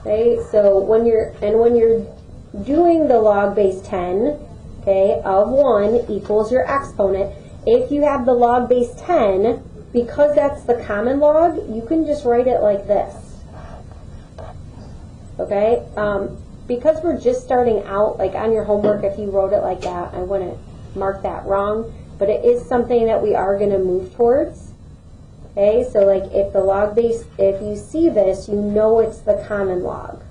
Okay, so when you're doing the log base 10, okay, of 1 equals your exponent, if you have the log base 10, because that's the common log, you can just write it like this. Okay, because we're just starting out, like on your homework, if you wrote it like that, I wouldn't mark that wrong, but it is something that we are going to move towards. Okay, so like if the log base, if you see this, you know it's the common log.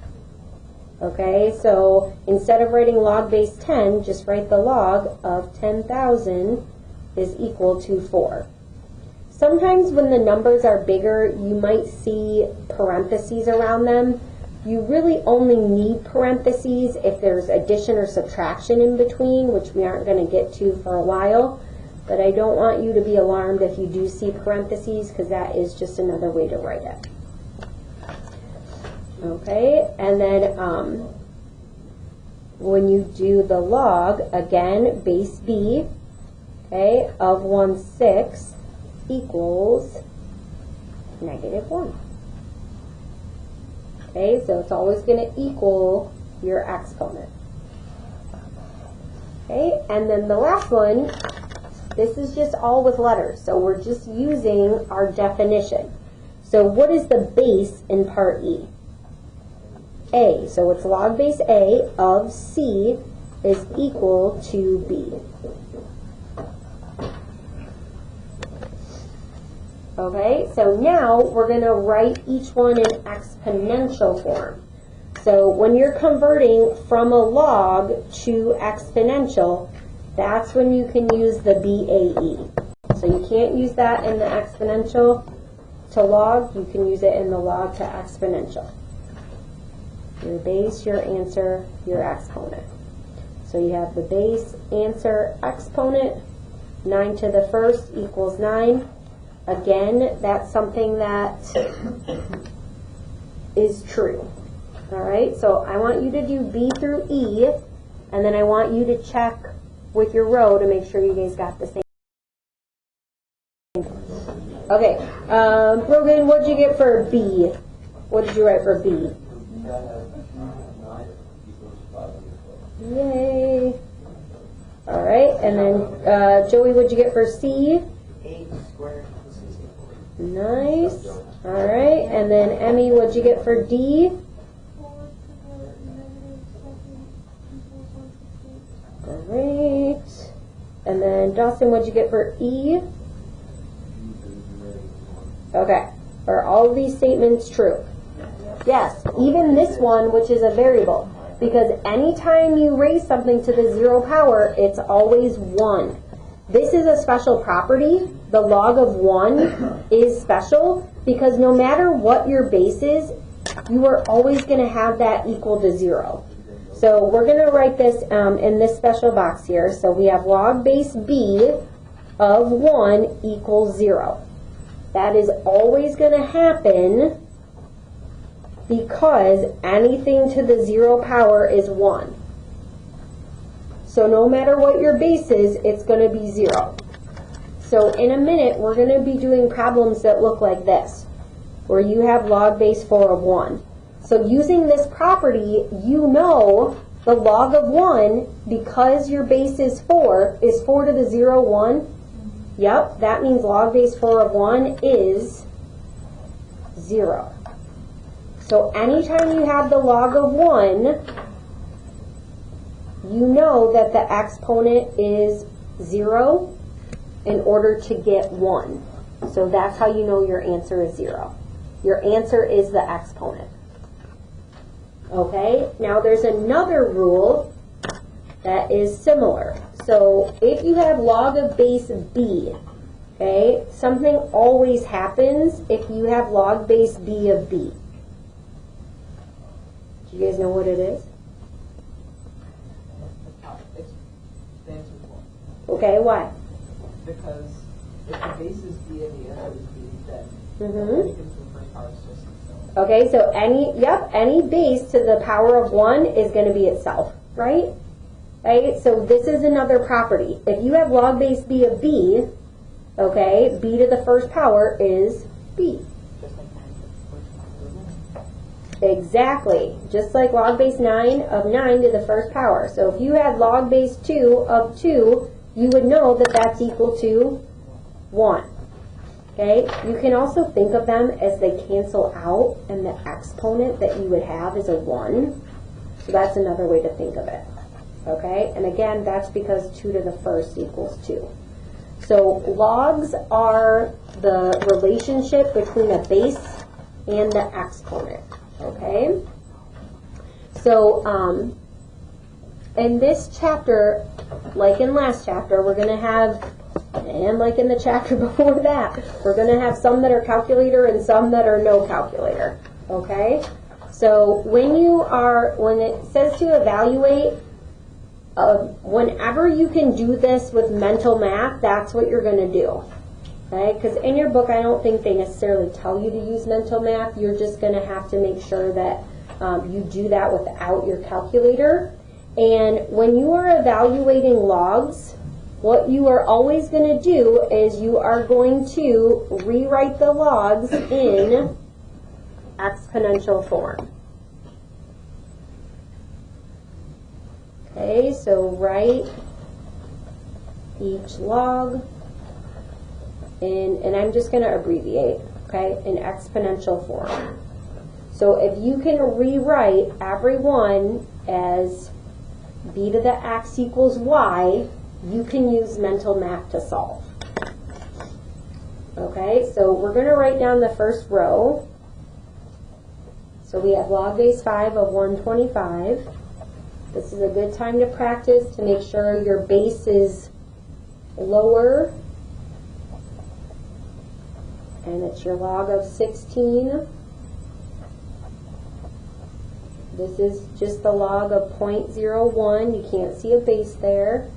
Okay, so instead of writing log base 10, just write the log of 10,000 is equal to 4. Sometimes when the numbers are bigger, you might see parentheses around them. You really only need parentheses if there's addition or subtraction in between, which we aren't going to get to for a while. But I don't want you to be alarmed if you do see parentheses, because that is just another way to write it. Okay, and then when you do the log, again, base b, okay, of 1/6 equals -1. Okay, so it's always going to equal your exponent. Okay, and then the last one, this is just all with letters, so we're just using our definition. So what is the base in part E? A, so it's log base A of C is equal to B. Okay, so now we're going to write each one in exponential form. So when you're converting from a log to exponential, that's when you can use the BAE. So you can't use that in the exponential to log, you can use it in the log to exponential. Your base, your answer, your exponent. So you have the base, answer, exponent, 9 to the first equals 9. Again, that's something that is true. All right, so I want you to do B through E, and then I want you to check with your row to make sure you guys got the same. Okay, Brogan, what did you get for B? What did you write for B? Yay. All right, and then Joey, what did you get for C? 8 squared. Nice. All right, and then Emmy, what did you get for D? Great. And then Dawson, what did you get for E? Okay. Are all of these statements true? Yes, even this one, which is a variable, because anytime you raise something to the 0 power, it's always 1. This is a special property. The log of 1 is special because no matter what your base is, you are always going to have that equal to 0. So we're going to write this in this special box here. So we have log base b of 1 equals 0. That is always going to happen because anything to the 0 power is 1. So no matter what your base is, it's going to be 0. So in a minute, we're going to be doing problems that look like this, where you have log base 4 of 1. So using this property, you know the log of 1, because your base is 4 to the 0, 1. Yep, that means log base 4 of 1 is 0. So anytime you have the log of 1, you know that the exponent is 0 in order to get 1. So that's how you know your answer is 0. Your answer is the exponent. Okay, now there's another rule that is similar. So if you have log of base b, okay, something always happens if you have log base b of b. Do you guys know what it is? Okay, why? Because if the base is b and the answer is b, then Mm-hmm. the first power is just itself. Okay, so any base to the power of 1 is going to be itself, right? Right, so this is another property. If you have log base b of b, okay, b to the first power is b. Just like Exactly. Just like log base 9 of 9 to the first power. So if you had log base 2 of 2, you would know that that's equal to 1. Okay? You can also think of them as they cancel out, and the exponent that you would have is a 1. So that's another way to think of it. Okay? And again, that's because 2 to the first equals 2. So logs are the relationship between a base and the exponent. Okay? So, in this chapter, like in last chapter, we're going to have, and like in the chapter before that, we're going to have some that are calculator and some that are no calculator. Okay? So when it says to evaluate, whenever you can do this with mental math, that's what you're going to do. Okay? Because in your book, I don't think they necessarily tell you to use mental math. You're just going to have to make sure that you do that without your calculator. And when you are evaluating logs, what you are always going to do is you are going to rewrite the logs in exponential form. Okay, so write each log in, and I'm just going to abbreviate, okay, in exponential form. So if you can rewrite every one as b to the x equals y, you can use mental math to solve. Okay, so we're going to write down the first row. So we have log base 5 of 125. This is a good time to practice to make sure your base is lower. And it's your log of 16. This is just the log of 0.01. You can't see a base there.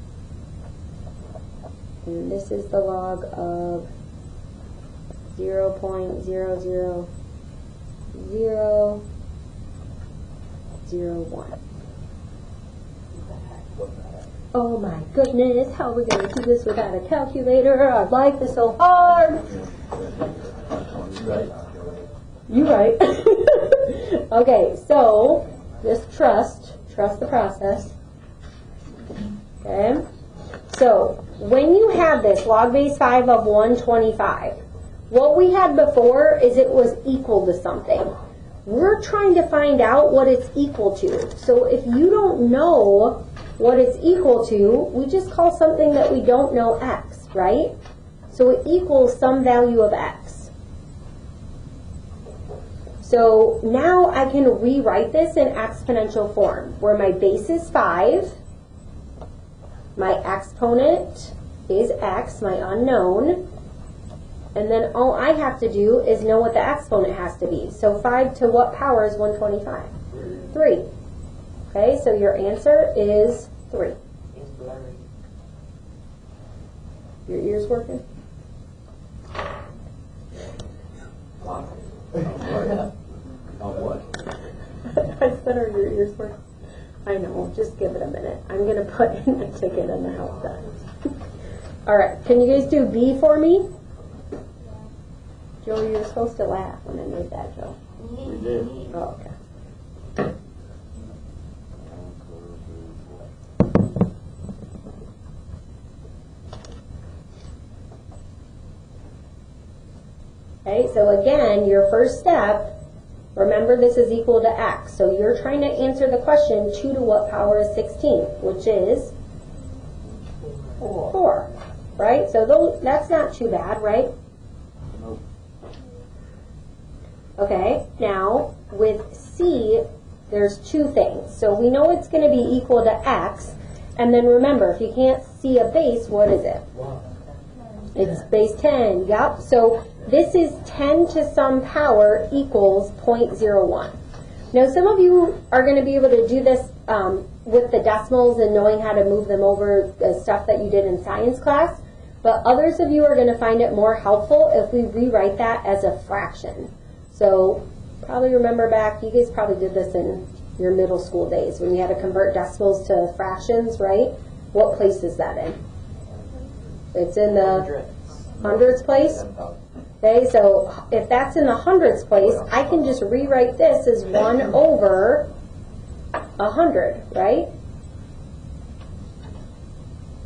And this is the log of 0.00001. Oh my goodness, how are we going to do this without a calculator? Our life is so hard. You right. Okay, so just trust the process. Okay. So when you have this log base 5 of 125, what we had before is it was equal to something. We're trying to find out what it's equal to. So if you don't know what it's equal to, we just call something that we don't know x, right? So it equals some value of x. So now I can rewrite this in exponential form, where my base is 5, my exponent is x, my unknown, and then all I have to do is know what the exponent has to be. So 5 to what power is 125? 3. Okay, so your answer is 3. Your ears working? On what? I said, are your ears working? I know, just give it a minute. I'm going to put in the ticket in the help desk. All right, can you guys do B for me? Joe, you were supposed to laugh when I made that joke. We did. Oh, okay. Okay, so again, your first step, remember this is equal to x. So you're trying to answer the question 2 to what power is 16, which is 4. Right? So that's not too bad, right? Nope. Okay, now with C, there's 2 things. So we know it's going to be equal to x, and then remember, if you can't see a base, what is it? It's base 10, yep. So this is 10 to some power equals 0.01. Now some of you are going to be able to do this with the decimals and knowing how to move them over the stuff that you did in science class, but others of you are going to find it more helpful if we rewrite that as a fraction. So probably remember back, you guys probably did this in your middle school days when you had to convert decimals to fractions, right? What place is that in? It's in the hundreds place? Okay, so if that's in the hundreds place, I can just rewrite this as 1 over 100, right?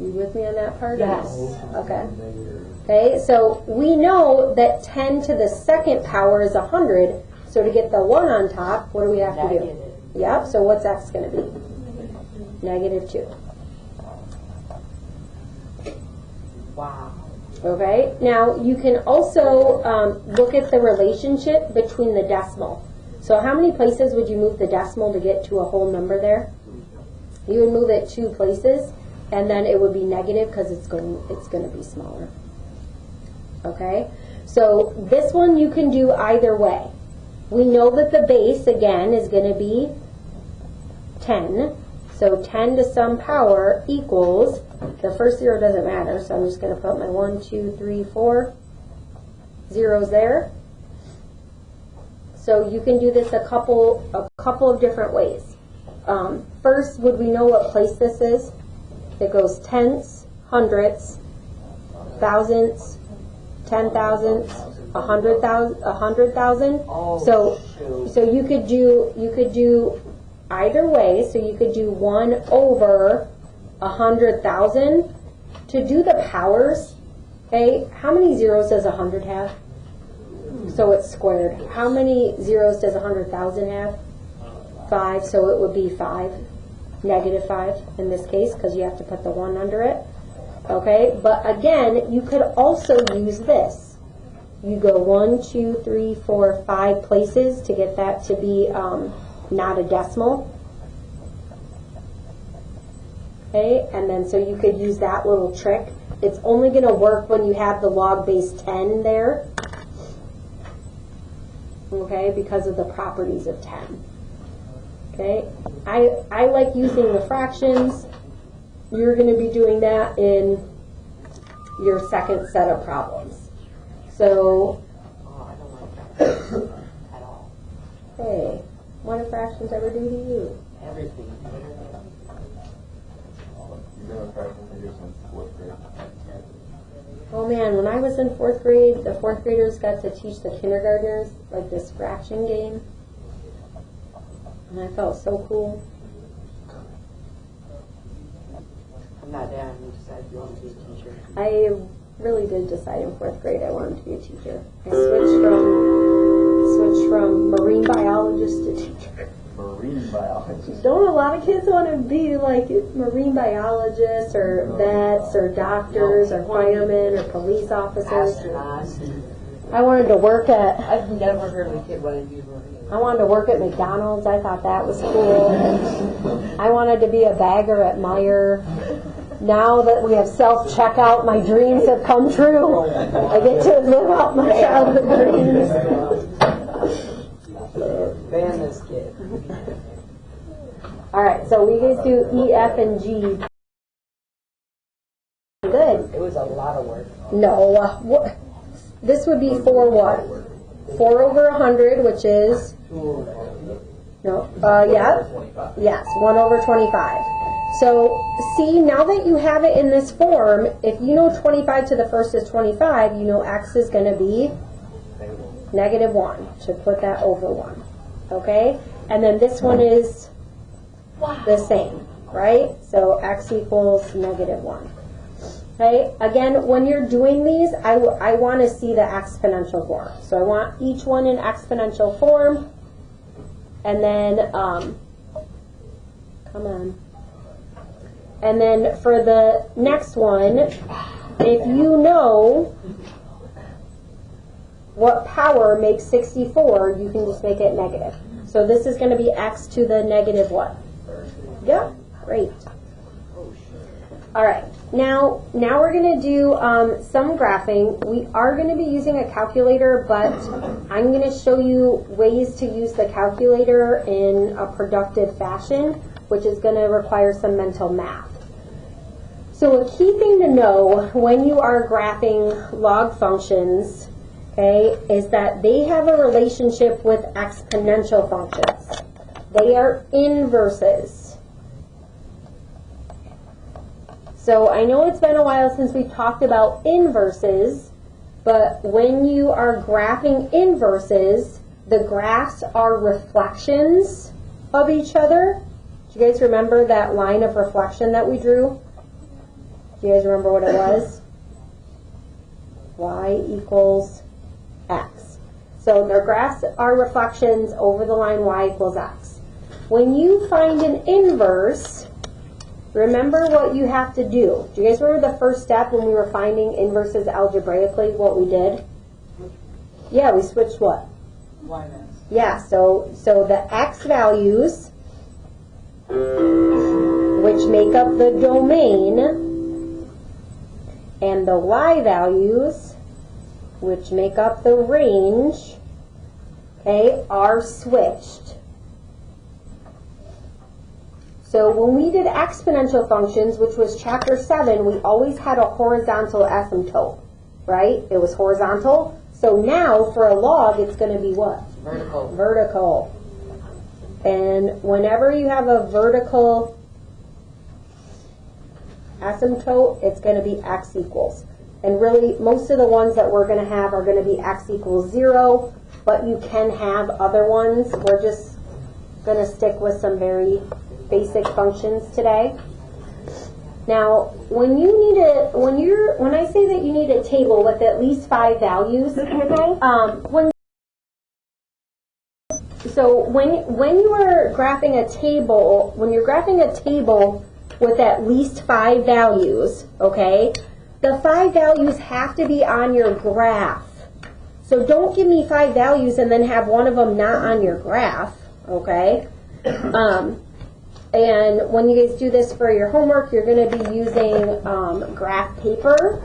You with me on that part? Yes. Okay. Okay, so we know that 10 to the second power is 100, so to get the 1 on top, what do we have to do? Negative. Yep, so what's x going to be? -2. Wow. Okay, now you can also look at the relationship between the decimal. So how many places would you move the decimal to get to a whole number there? You would move it 2 places, and then it would be negative because it's going to be smaller. Okay, so this one you can do either way. We know that the base, again, is going to be 10. So 10 to some power equals, the first 0 doesn't matter, so I'm just going to put my 1, 2, 3, 4 zeros there. So you can do this a couple of different ways. First, would we know what place this is? It goes tenths, hundredths, thousandths, 10,000ths, 100,000. Oh, So shoot. you could do either way. So you could do 1 over 100,000 to do the powers. Okay, how many zeros does 100 have? So it's squared. How many zeros does 100,000 have? 5. So it would be 5, -5 in this case, because you have to put the 1 under it. Okay, but again, you could also use this. You go 1, 2, 3, 4, 5 places to get that to be not a decimal. Okay, and then so you could use that little trick. It's only going to work when you have the log base 10 there. Okay, because of the properties of 10. Okay, I like using the fractions. You're going to be doing that in your second set of problems. So, Oh, I don't like that at all. hey, what do fractions ever do to you? Everything. You've been a freshman here since 4th grade. Oh man, when I was in 4th grade, the 4th graders got to teach the kindergartners like this fraction game. And I felt so cool. I'm not down. You decided you want to be a teacher. I really did decide in 4th grade I wanted to be a teacher. I switched from marine biologist to teacher. Marine biologist. Don't a lot of kids want to be like marine biologists or vets or doctors or firemen or police officers? Astronauts. I wanted to work at I've never heard of a kid wanting to be a Marine. I wanted to work at McDonald's. I thought that was cool. I wanted to be a bagger at Meijer. Now that we have self-checkout, my dreams have come true. I get to live out my childhood dreams. Ban this kid. All right, so we guys do E, F, and G. Good. It was a lot of work. No, this would be 4 what? 4 over 100, which is no. Yeah. Yes, 1 over 25. So see, now that you have it in this form, if you know 25 to the first is 25, you know x is going to be -1. Should put that over 1. Okay? And then this one is the same, right? So x equals -1. Okay? Again, when you're doing these, I want to see the exponential form. So I want each one in exponential form. And then, come on. And then for the next one, if you know what power makes 64, you can just make it negative. So this is going to be x to the negative what? Yeah, great. All right, now we're going to do some graphing. We are going to be using a calculator, but I'm going to show you ways to use the calculator in a productive fashion, which is going to require some mental math. So a key thing to know when you are graphing log functions, okay, is that they have a relationship with exponential functions. They are inverses. So I know it's been a while since we talked about inverses, But when you are graphing inverses, the graphs are reflections of each other. Do you guys remember that line of reflection that we drew? Do you guys remember what it was? Y equals X. So their graphs are reflections over the line Y equals X. When you find an inverse, remember what you have to do. Do you guys remember the first step when we were finding inverses algebraically, what we did? Yeah, we switched what? Y and X. Yeah, so the X values, which make up the domain, and the Y values, which make up the range, okay, are switched. So when we did exponential functions, which was chapter 7, we always had a horizontal asymptote, right? It was horizontal. So now for a log, it's going to be what? Vertical. Vertical. And whenever you have a vertical asymptote, it's going to be x equals. And really, most of the ones that we're going to have are going to be x equals 0, but you can have other ones. We're just going to stick with some very basic functions today. Now, when I say that you need a table with at least 5 values, when you are graphing a table, when you're graphing a table with at least 5 values, okay, the 5 values have to be on your graph. So don't give me 5 values and then have one of them not on your graph, okay? And when you guys do this for your homework, you're going to be using graph paper.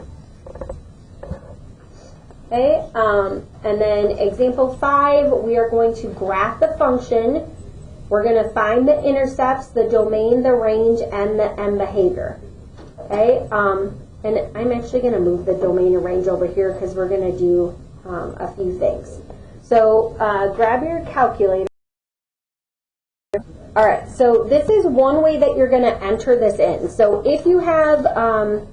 Okay, and then example 5, we are going to graph the function. We're going to find the intercepts, the domain, the range, and the end behavior. Okay, and I'm actually going to move the domain and range over here because we're going to do a few things. So grab your calculator. All right, so this is one way that you're going to enter this in. So if you have a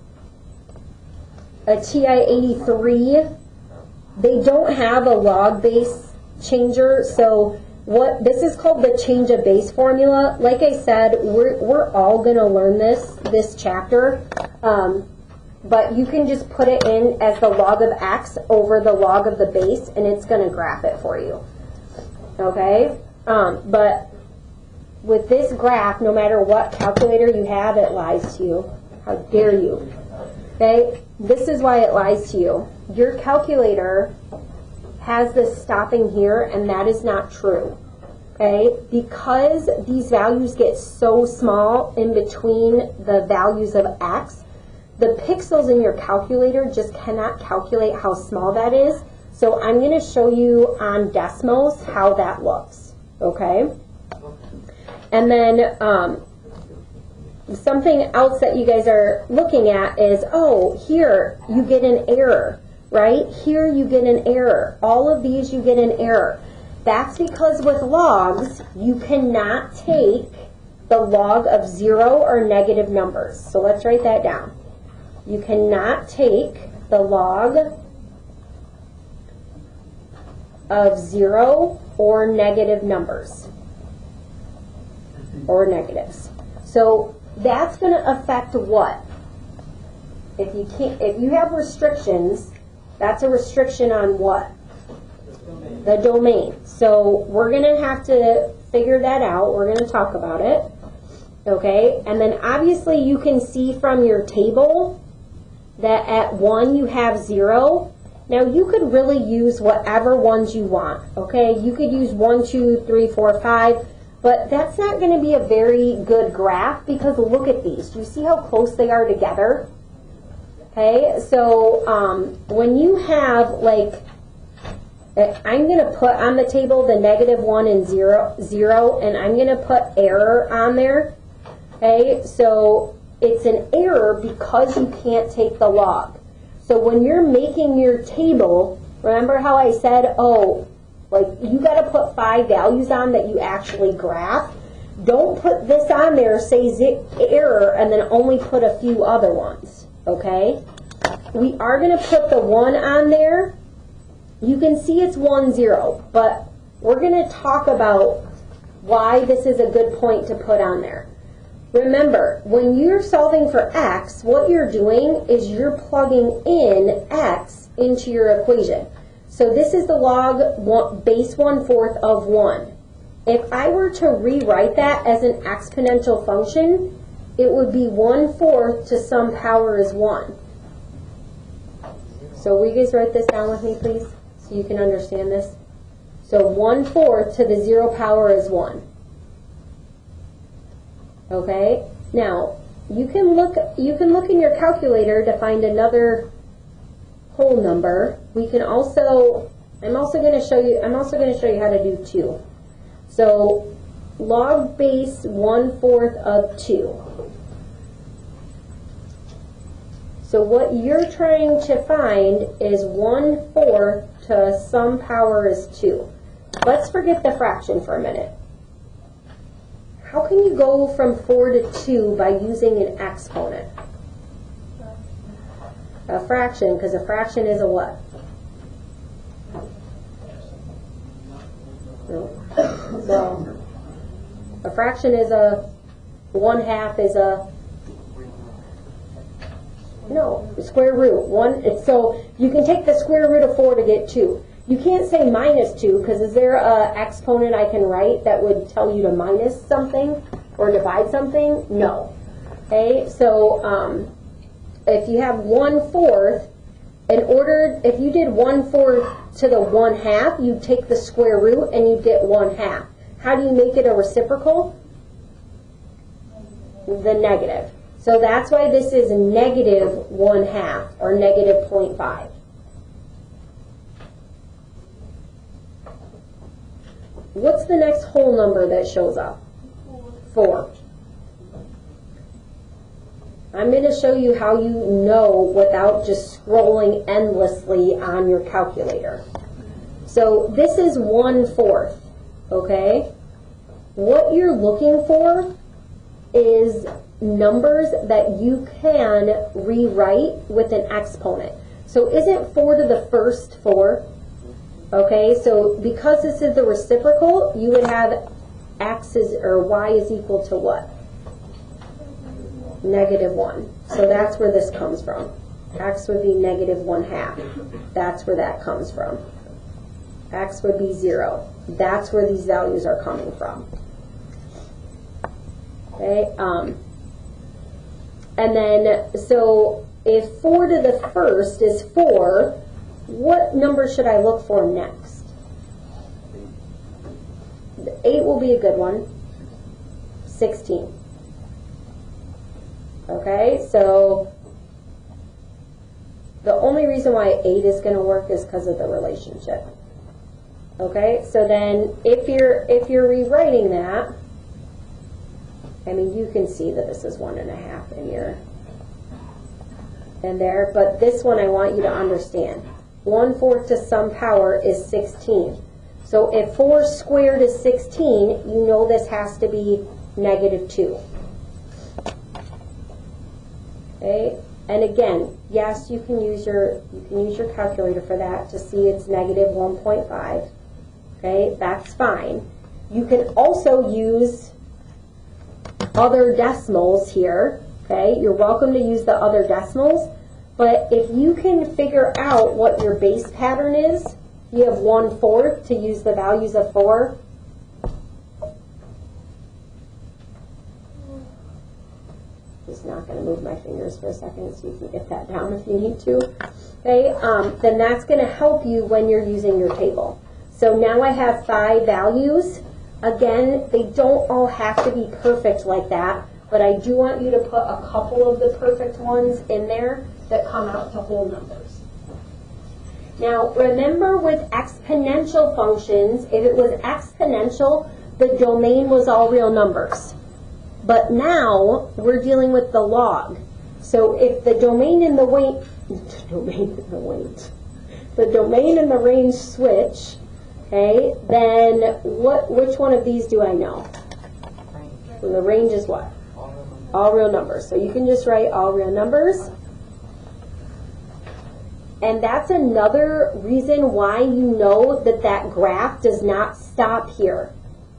TI-83, they don't have a log base changer. So this is called the change of base formula. Like I said, we're all going to learn this chapter, but you can just put it in as the log of x over the log of the base, and it's going to graph it for you. Okay, but with this graph, no matter what calculator you have, it lies to you. How dare you? Okay? This is why it lies to you. Your calculator has this stopping here, and that is not true. Okay? Because these values get so small in between the values of x, the pixels in your calculator just cannot calculate how small that is. So I'm going to show you on Desmos how that looks. Okay? And then something else that you guys are looking at is, oh, here you get an error, right? Here you get an error. All of these you get an error. That's because with logs, you cannot take the log of 0 or negative numbers. So let's write that down. You cannot take the log of 0 or negative numbers. Or negatives. So that's going to affect what? If you have restrictions, that's a restriction on what? The domain. So we're going to have to figure that out. We're going to talk about it. Okay? And then obviously you can see from your table that at 1 you have 0. Now you could really use whatever ones you want. Okay? You could use 1, 2, 3, 4, 5. But that's not going to be a very good graph because look at these. Do you see how close they are together? Okay, so when you have like, I'm going to put on the table the -1 and 0, and I'm going to put error on there. Okay, so it's an error because you can't take the log. So when you're making your table, remember how I said, oh, like, you got to put 5 values on that you actually graph. Don't put this on there, say error, and then only put a few other ones, okay? we are going to put the 1 on there. You can see it's 1, 0, but we're going to talk about why this is a good point to put on there. Remember, when you're solving for x, what you're doing is you're plugging in x into your equation. So this is the log base 1/4 of 1. If I were to rewrite that as an exponential function, it would be 1/4 to some power is 1. So will you guys write this down with me, please, so you can understand this? So 1/4 to the 0 power is 1. Okay? Now, you can look in your calculator to find another whole number. We can also, I'm also going to show you how to do 2. So log base 1/4 of 2. So what you're trying to find is 1/4 to some power is 2. Let's forget the fraction for a minute. How can you go from 4 to 2 by using an exponent? A fraction, because a fraction is a what? No. Well, a fraction is a 1/2 is a square root. So you can take the square root of 4 to get 2. You can't say minus 2, because is there a exponent I can write that would tell you to minus something or divide something? No. Okay, so if you have 1/4, if you did 1/4 to the 1/2, you take the square root and you get 1/2. How do you make it a reciprocal? The negative. So that's why this is negative 1/2 or negative 0.5. What's the next whole number that shows up? 4. I'm going to show you how you know without just scrolling endlessly on your calculator. So this is 1/4, okay? What you're looking for is numbers that you can rewrite with an exponent. So isn't 4 to the first 4? Okay, so because this is the reciprocal, you would have y is equal to what? Negative 1. So that's where this comes from. X would be negative 1/2. That's where that comes from. X would be 0. That's where these values are coming from. Okay, and then, so if 4 to the first is 4, what number should I look for next? 8 will be a good one. 16. Okay, so the only reason why 8 is going to work is because of the relationship. Okay, so then if you're rewriting that, I mean, you can see that this is 1.5 in there, but this one I want you to understand. 1/4 to some power is 16. So if 4 squared is 16, you know this has to be negative 2. Okay, and again, yes, you can use your calculator for that to see it's negative 1.5. Okay, that's fine. You can also use other decimals here. Okay, you're welcome to use the other decimals, but if you can figure out what your base pattern is, you have 1/4 to use the values of 4. Just not going to move my fingers for a second so you can get that down if you need to. Okay, then that's going to help you when you're using your table. So now I have 5 values. Again, they don't all have to be perfect like that, but I do want you to put a couple of the perfect ones in there that come out to whole numbers. Now, remember with exponential functions, if it was exponential, the domain was all real numbers. But now we're dealing with the log. So if the domain and the domain and the range switch, okay, then which one of these do I know? So the range is what? All real numbers. So you can just write all real numbers. And that's another reason why you know that that graph does not stop here.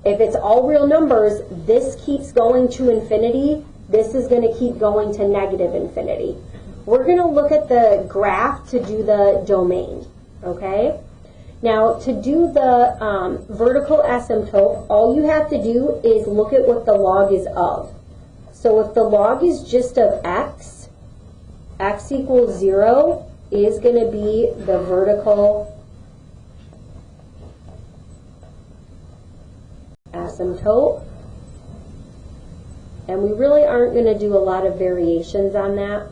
If it's all real numbers, this keeps going to infinity. This is going to keep going to negative infinity. We're going to look at the graph to do the domain, okay? Now, to do the vertical asymptote, all you have to do is look at what the log is of. So if the log is just of x equals 0 is going to be the vertical asymptote. And we really aren't going to do a lot of variations on that.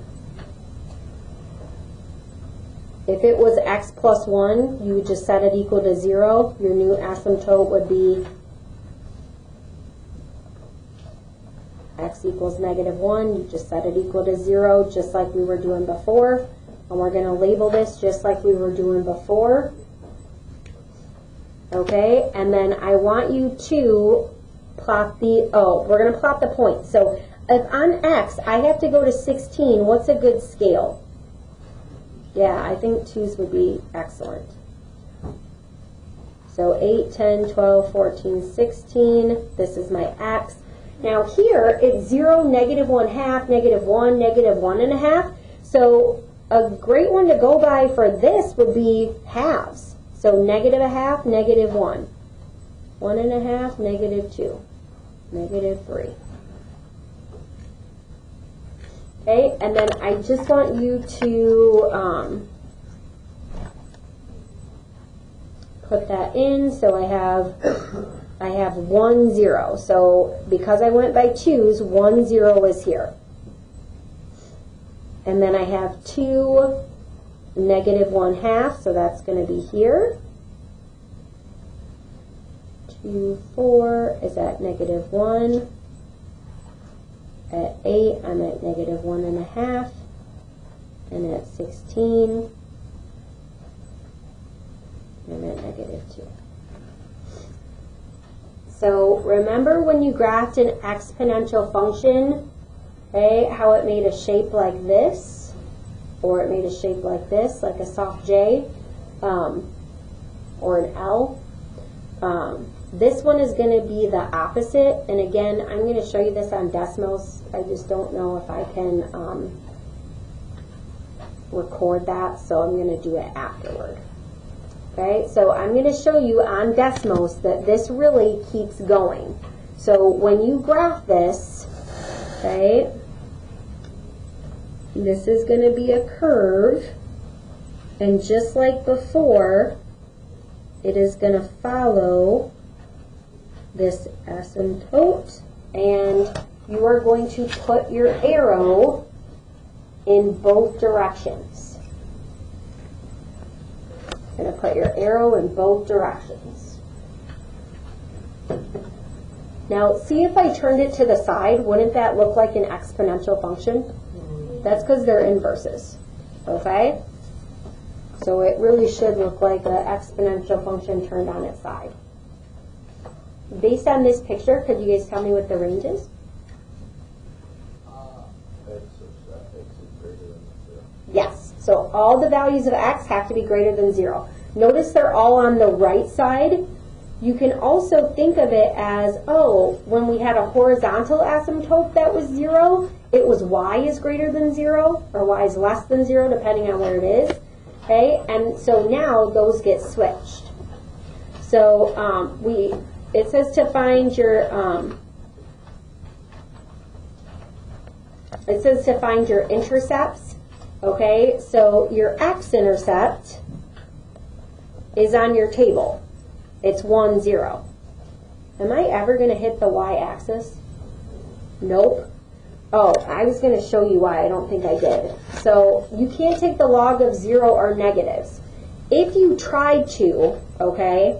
If it was x plus 1, you would just set it equal to 0. Your new asymptote would be x equals -1. You just set it equal to 0, just like we were doing before. And we're going to label this just like we were doing before. Okay, and then I want you to plot the, we're going to plot the point. So if on x, I have to go to 16, what's a good scale? Yeah, I think 2s would be excellent. So 8, 10, 12, 14, 16. This is my x. Now here, it's 0, -1/2, -1, -1.5. So a great one to go by for this would be halves. So -1/2, -1. 1.5, -2, -3. Okay, and then I just want you to put that in. So I have 1, 0. So because I went by 2s, 1, 0 is here. And then I have 2, -1/2, so that's going to be here. 2, 4 is at -1. At 8, I'm at -1.5. And at 16, I'm at -2. So remember when you graphed an exponential function, okay, how it made a shape like this, or it made a shape like this, like a soft J, or an L. This one is going to be the opposite, and again, I'm going to show you this on Desmos. I just don't know if I can record that, so I'm going to do it afterward. Okay, so I'm going to show you on Desmos that this really keeps going. So when you graph this, okay, this is going to be a curve, and just like before, it is going to follow this asymptote, and you are going to put your arrow in both directions. You're going to put your arrow in both directions. Now, see if I turned it to the side, wouldn't that look like an exponential function? That's because they're inverses, okay? So it really should look like an exponential function turned on its side. Based on this picture, could you guys tell me what the range is? X is greater than 0. Yes. So all the values of x have to be greater than 0. Notice they're all on the right side. You can also think of it as, oh, when we had a horizontal asymptote that was 0, it was y is greater than 0, or y is less than 0, depending on where it is. Okay, and so now those get switched. So it says to find your intercepts. Okay, so your x-intercept is on your table. It's 1, 0. Am I ever going to hit the y-axis? Nope. Oh, I was going to show you why. I don't think I did. So you can't take the log of 0 or negatives. If you tried to, okay,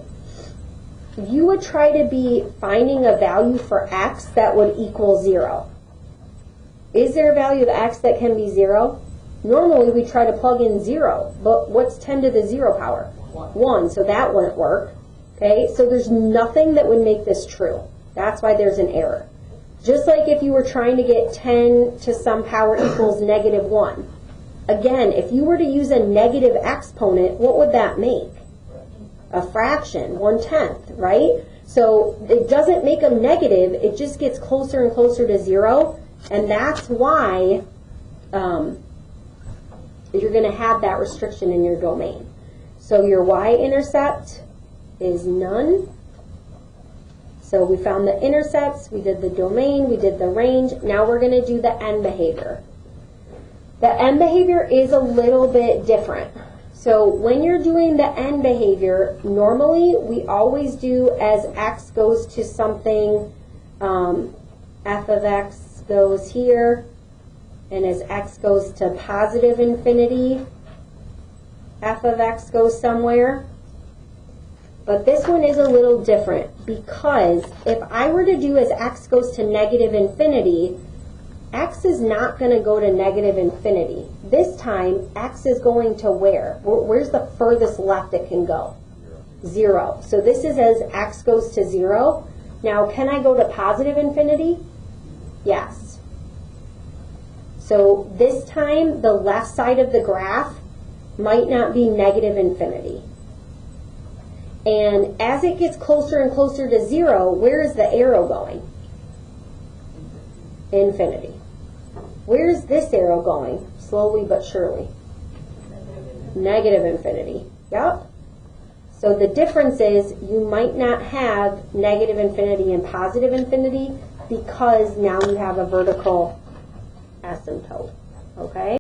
you would try to be finding a value for x that would equal 0. Is there a value of x that can be 0? Normally we try to plug in 0, but what's 10 to the 0 power? 1, so that wouldn't work. Okay, so there's nothing that would make this true. That's why there's an error. Just like if you were trying to get 10 to some power equals -1. again, if you were to use a negative exponent, what would that make? A fraction, 1/10, right? So it doesn't make them negative, it just gets closer and closer to 0, and that's why you're going to have that restriction in your domain. So your y-intercept is none. So we found the intercepts, we did the domain, we did the range. Now we're going to do the end behavior. The end behavior is a little bit different. So when you're doing the end behavior, normally we always do as x goes to something, f of x goes here, and as x goes to positive infinity, f of x goes somewhere. But this one is a little different, because if I were to do as x goes to negative infinity, x is not going to go to negative infinity. This time, x is going to where? Where's the furthest left it can go? 0. So this is as x goes to 0. Now, can I go to positive infinity? Yes. So this time, the left side of the graph might not be negative infinity. And as it gets closer and closer to 0, where is the arrow going? Infinity. Where's this arrow going? Slowly but surely. Negative infinity. Yep. So the difference is you might not have negative infinity and positive infinity because now you have a vertical asymptote. Okay?